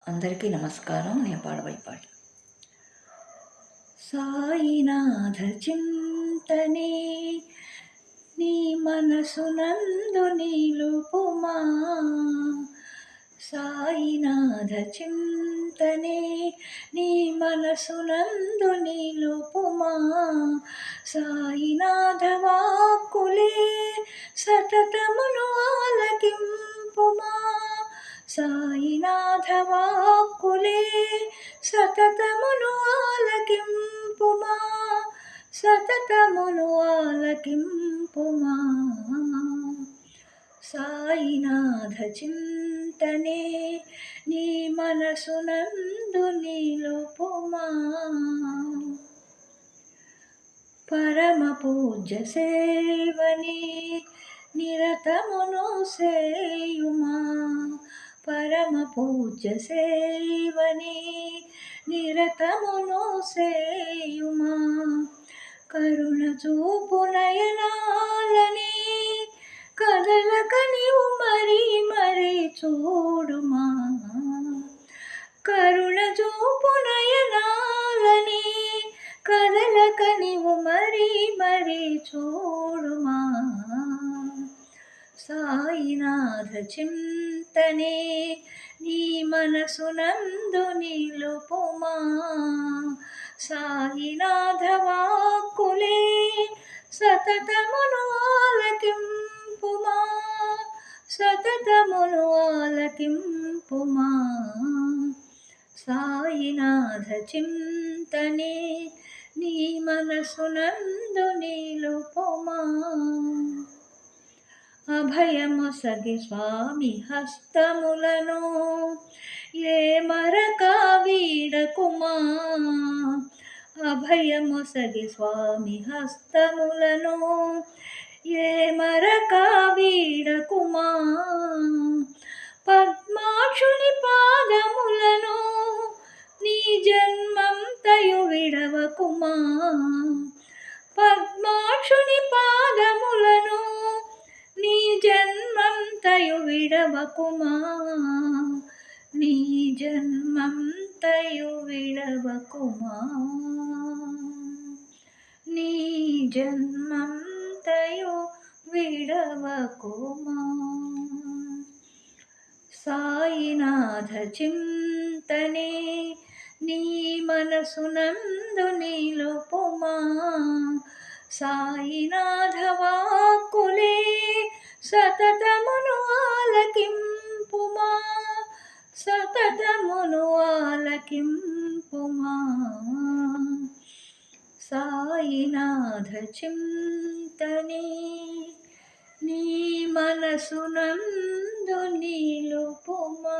అందరికీ నమస్కారం. నేను పాడబోయే పాట సాయినాథ చింతనే నీ మనసునందు నిలుపుమా. సాయినాథ చింతనే నీ మనసునందు నిలుపుమా. సాయినాథ వాక్కులే సతతమును ఆలకింపుమా. సాయినాథ వాక్కులే సతతమును ఆలకింపుమా. సతతమును ఆలకింపుమా. సాయినాథ చింతనే నీ మనసునందు నిలుపుమా. పరమ పూజ్య సేవని నిరతమును సేయుమా. పరమ పూజ్య సేవని నిరతమును సేయుమా. కరుణ చూపు నయనాలని కదలక నీవు మరీ మరీ చూడుమా. కరుణ చూపు నయనాలని కదలక నీవు మరీ మరీ చూడుమా. సాయినాథ చింతనే నీ మనసునందు నిలుపుమా. సాయినాథ వాక్కులే సతతమును ఆలకింపుమా. సతతమును ఆలకింపుమా. సాయినాథ చింతనే నీ మనసునందు నిలుపుమా. అభయమొసగి స్వామి హస్తములను ఏ మరక వీడకుమా. అభయమొసగి స్వామి హస్తములను ఏ మరక వీడకుమా. పద్మాక్షుని పాదములను నీ జన్మంతయు విడవకుమా. పద్మాక్షుని పాదములను నీ జన్మంతయు విడవకుమా. నీ జన్మంతయు విడవకుమా. నీ జన్మంతయు విడవకుమా. సాయినాథ చింతనే నీ మనసునందు నిలుపుమా. సాయినాథ వాక్కులే సతతమును ఆలకింపుమా. సతతమును ఆలకింపుమా. సాయినాథ చింతనే నీ మనసునందు నిలుపుమా.